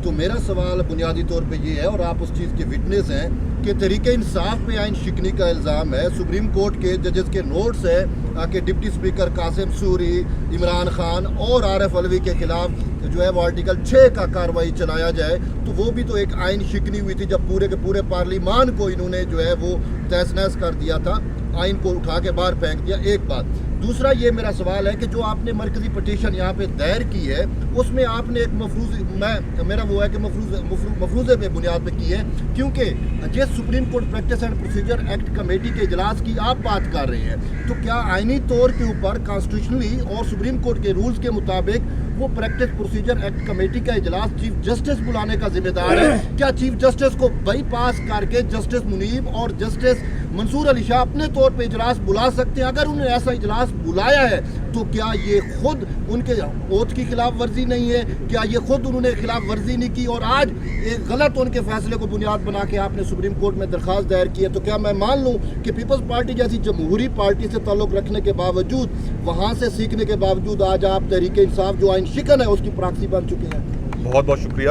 تو میرا سوال بنیادی طور پہ یہ ہے، اور آپ اس چیز کے وٹنس ہیں، کہ تحریک انصاف پہ آئین شکنی کا الزام ہے. سپریم کورٹ کے ججز کے نوٹس ہے کہ deputy speaker Qasim sorry, Imran Khan اور عارف علوی کے خلاف جو ہے وہ آرٹیکل 6 کا کارروائی چلایا جائے. تو وہ بھی تو ایک آئین شکنی ہوئی تھی جب پورے کے پورے پارلیمان کو انہوں نے جو ہے وہ تہس نہس کر دیا تھا، آئین کو اٹھا کے باہر پھینک دیا. ایک بات. دوسرا یہ میرا سوال ہے کہ جو آپ نے مرکزی پٹیشن یہاں پہ دائر کی ہے، اس میں آپ نے ایک میرا وہ ہے کہ مفروضے پہ بنیاد پہ کی ہے، کیونکہ جس supreme court practice and procedure act committee کے اجلاس کی آپ بات کر رہے ہیں، تو کیا آئینی طور کے اوپر کانسٹیٹیوشنلی اور سپریم کورٹ کے رولز کے مطابق وہ پریکٹس پروسیجر ایکٹ کمیٹی کا اجلاس چیف جسٹس بلانے کا ذمہ دار ہے؟ کیا چیف جسٹس کو بائی پاس کر کے جسٹس منیب اور جسٹس منصور علی شاہ اپنے طور پہ اجلاس بلا سکتے ہیں؟ اگر انہوں نے ایسا اجلاس بلایا ہے تو کیا یہ خود ان کے اوتھ کی خلاف ورزی نہیں ہے؟ کیا یہ خود انہوں نے خلاف ورزی نہیں کی اور آج ایک غلط ان کے فیصلے کو بنیاد بنا کے آپ نے سپریم کورٹ میں درخواست دائر کی ہے؟ تو کیا میں مان لوں کہ پیپلز پارٹی جیسی جمہوری پارٹی سے تعلق رکھنے کے باوجود، وہاں سے سیکھنے کے باوجود، آج آپ تحریک انصاف جو آئین شکن ہے اس کی پراکسی بن چکے ہیں؟ بہت بہت شکریہ.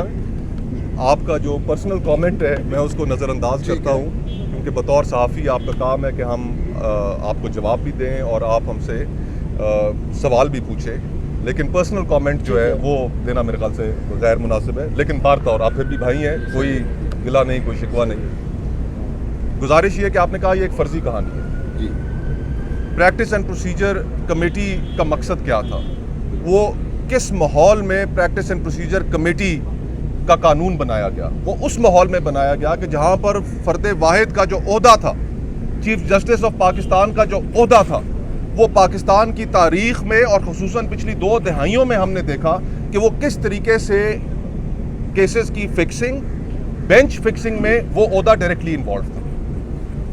آپ کا جو پرسنل کامنٹ ہے میں اس کو نظر انداز کرتا ہوں، کیونکہ بطور صحافی آپ کا کام ہے کہ ہم آپ کو جواب بھی دیں اور آپ ہم سے سوال بھی پوچھیں، لیکن پرسنل کامنٹ جو ہے وہ دینا میرے خیال سے غیر مناسب ہے. لیکن بار طور آپ پھر بھی بھائی ہیں، کوئی گلہ نہیں، کوئی شکوہ نہیں. گزارش یہ ہے کہ آپ نے کہا یہ ایک فرضی کہانی ہے. جی. پریکٹس اینڈ پروسیجر کمیٹی کا مقصد کیا تھا؟ وہ کس ماحول میں پریکٹس اینڈ پروسیجر کمیٹی کا قانون بنایا گیا؟ وہ اس ماحول میں بنایا گیا کہ جہاں پر فرد واحد کا جو عہدہ تھا، چیف جسٹس آف پاکستان کا جو عہدہ تھا، وہ پاکستان کی تاریخ میں اور خصوصاً پچھلی 2 دہائیوں میں ہم نے دیکھا کہ وہ کس طریقے سے کیسز کی فکسنگ، بینچ فکسنگ میں وہ عہدہ ڈائریکٹلی انوالو تھا.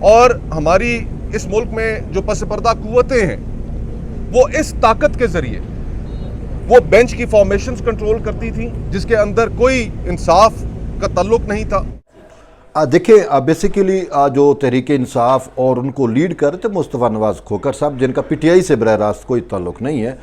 اور ہماری اس ملک میں جو پس پردہ قوتیں ہیں وہ اس طاقت کے ذریعے وہ بینچ کی فارمیشنز کنٹرول کرتی تھیں جس کے اندر کوئی انصاف کا تعلق نہیں تھا. دیکھیں بیسیکلی جو تحریک انصاف اور ان کو لیڈ کر رہے تھے مصطفیٰ نواز کھوکھر صاحب، جن کا پی ٹی آئی سے براہ راست کوئی تعلق نہیں ہے،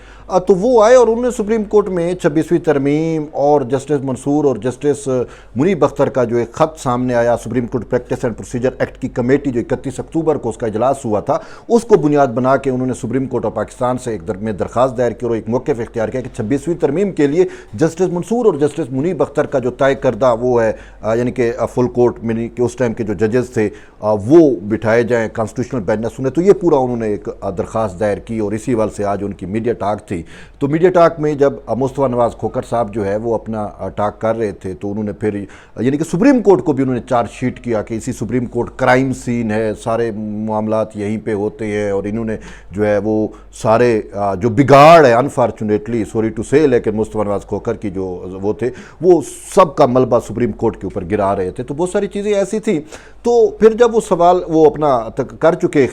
تو وہ آئے اور انہوں نے سپریم کورٹ میں 26ویں ترمیم اور جسٹس منصور اور جسٹس منیب اختر کا جو ایک خط سامنے آیا، supreme court practice and procedure act کی کمیٹی جو 31 اکتوبر کو اس کا اجلاس ہوا تھا، اس کو بنیاد بنا کے انہوں نے سپریم کورٹ آف پاکستان سے میں درخواست دائر کی اور ایک موقف اختیار کیا کہ 26ویں ترمیم کے لیے جسٹس منصور اور جسٹس منیب اختر کا جو طے کردہ وہ ہے، یعنی کہ فل کورٹ میں کہ اس ٹائم کے جو ججز تھے وہ بٹھائے جائیں، کانسٹیٹیوشنل بینچ نہ سنے. تو یہ پورا انہوں نے ایک درخواست دائر کی اور اسی وجہ سے آج ان کی میڈیا ٹاک تھی. تو میڈیا ٹاک میں جب مصطفیٰ نواز کھوکھر صاحب جو ہے وہ اپنا ٹاک کر رہے تھے تو انہوں نے پھر یعنی کہ سپریم کورٹ کو بھی انہوں نے چارج شیٹ کیا کہ اسی سپریم کورٹ کرائم سین ہے، سارے معاملات یہیں پہ ہوتے ہیں، اور انہوں نے جو ہے وہ سارے جو بگاڑ ہے انفارچونیٹلی سوری ٹو سے، لیکن مصطفیٰ نواز کھوکھر کی جو وہ تھے وہ سب کا ملبہ سپریم کورٹ کے اوپر گرا رہے تھے. تو بہت ساری چیزیں ایسی تھیں. تو پھر جب وہ سوال وہ اپنا کر چکے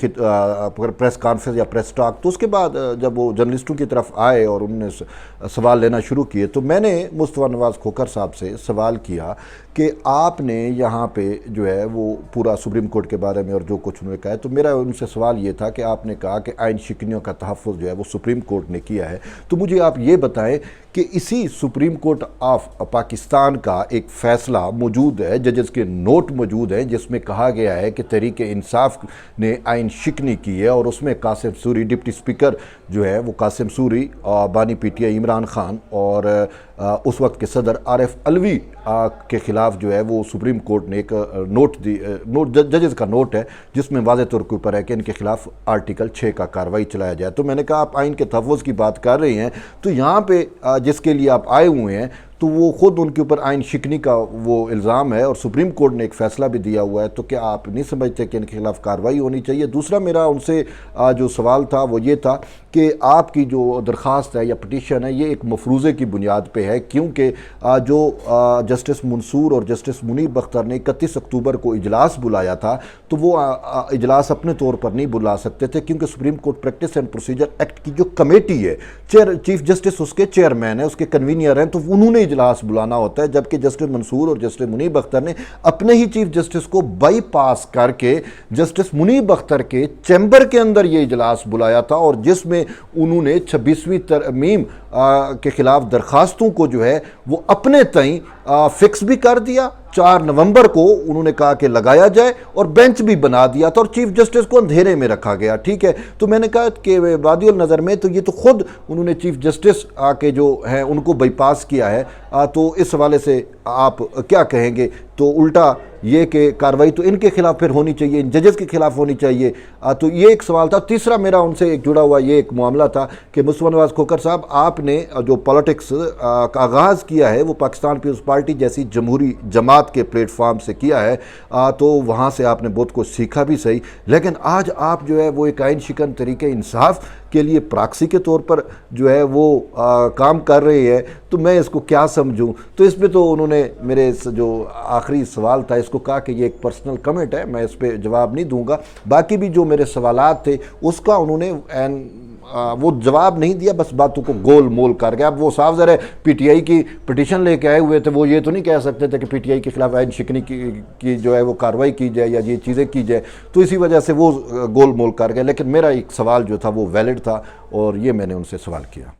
پریس کانفرنس یا پریس ٹاک، تو اس کے بعد جب وہ جرنلسٹوں کی طرف آئے اور انہوں نے سوال لینا شروع کیے تو میں نے مصطفیٰ نواز کھوکھر صاحب سے سوال کیا کہ آپ نے یہاں پہ جو ہے وہ پورا سپریم کورٹ کے بارے میں اور جو کچھ انہوں نے کہا ہے، تو میرا ان سے سوال یہ تھا کہ آپ نے کہا کہ آئین شکنیوں کا تحفظ جو ہے وہ سپریم کورٹ نے کیا ہے. تو مجھے آپ یہ بتائیں کہ اسی سپریم کورٹ آف پاکستان کا ایک فیصلہ موجود ہے، ججز کے نوٹ موجود ہیں، جس میں کہا گیا ہے کہ تحریک انصاف نے آئین شکنی کی ہے، اور اس میں قاسم سوری ڈپٹی اسپیکر جو ہے وہ قاسم سوری، بانی P T I Imran Khan اور اس وقت کے صدر عارف علوی کے خلاف جو ہے وہ سپریم کورٹ نے ایک نوٹ ججز کا نوٹ ہے جس میں واضح طور کے اوپر ہے کہ ان کے خلاف آرٹیکل 6 کا کارروائی چلایا جائے. تو میں نے کہا آپ آئین کے تحفظ کی بات کر رہے ہیں، تو یہاں پہ جس کے لیے آپ آئے ہوئے ہیں تو وہ خود ان کے اوپر آئین شکنی کا وہ الزام ہے اور سپریم کورٹ نے ایک فیصلہ بھی دیا ہوا ہے. تو کیا آپ نہیں سمجھتے کہ ان کے خلاف کارروائی ہونی چاہیے؟ دوسرا میرا ان سے جو سوال تھا وہ یہ تھا کہ آپ کی جو درخواست ہے یا پٹیشن ہے یہ ایک مفروضے کی بنیاد پہ ہے، کیونکہ جو جسٹس منصور اور جسٹس منیب اختر نے 31 اکتوبر کو اجلاس بلایا تھا تو وہ اجلاس اپنے طور پر نہیں بلا سکتے تھے، کیونکہ supreme court practice and procedure act کی جو کمیٹی ہے، چیف جسٹس اس کے چیئرمین ہیں، اس کے کنوینئر ہیں، تو انہوں نے اجلاس بلانا ہوتا ہے، جبکہ جسٹس منصور اور جسٹس منیب اختر نے اپنے ہی چیف جسٹس کو بائی پاس کر کے جسٹس منیب اختر کے چیمبر کے اندر یہ اجلاس بلایا تھا، اور جس میں انہوں نے 26ویں ترمیم کے خلاف درخواستوں کو جو ہے وہ اپنے تئیں فکس بھی کر دیا. 4 نومبر کو انہوں نے کہا کہ لگایا جائے اور بینچ بھی بنا دیا تھا اور چیف جسٹس کو اندھیرے میں رکھا گیا. ٹھیک ہے, تو میں نے کہا کہ وادی النظر میں تو یہ تو خود انہوں نے چیف جسٹس کے جو ہیں ان کو بائی پاس کیا ہے, تو اس حوالے سے آپ کیا کہیں گے؟ تو الٹا یہ کہ کارروائی تو ان کے خلاف پھر ہونی چاہیے, ان ججز کے خلاف ہونی چاہیے. تو یہ ایک سوال تھا. تیسرا میرا ان سے ایک جڑا ہوا یہ ایک معاملہ تھا کہ مصطفیٰ نواز کھوکھر صاحب, آپ نے جو پالیٹکس کا آغاز کیا ہے وہ پاکستان پیپلز پارٹی جیسی جمہوری جماعت کے پلیٹ فارم سے کیا ہے, تو وہاں سے آپ نے بہت کچھ سیکھا بھی صحیح, لیکن آج آپ جو ہے وہ ایک آئین شکن طریقہ انصاف کے لیے پراکسی کے طور پر جو ہے وہ کام کر رہی ہے. تو میں اس کو کیا سمجھوں؟ تو اس پہ تو انہوں نے میرے جو آخری سوال تھا اس کو کہا کہ یہ ایک پرسنل کمنٹ ہے, میں اس پہ جواب نہیں دوں گا. باقی بھی جو میرے سوالات تھے اس کا انہوں نے وہ جواب نہیں دیا, بس باتوں کو گول مول کر گیا. اب وہ صاف ظاہر ہے پی ٹی آئی کی پٹیشن لے کے آئے ہوئے تھے, وہ یہ تو نہیں کہہ سکتے تھے کہ پی ٹی آئی کے خلاف عین شکنی کی جو ہے وہ کارروائی کی جائے یا یہ چیزیں کی جائے, تو اسی وجہ سے وہ گول مول کر گئے. لیکن میرا ایک سوال جو تھا وہ ویلڈ تھا اور یہ میں نے ان سے سوال کیا.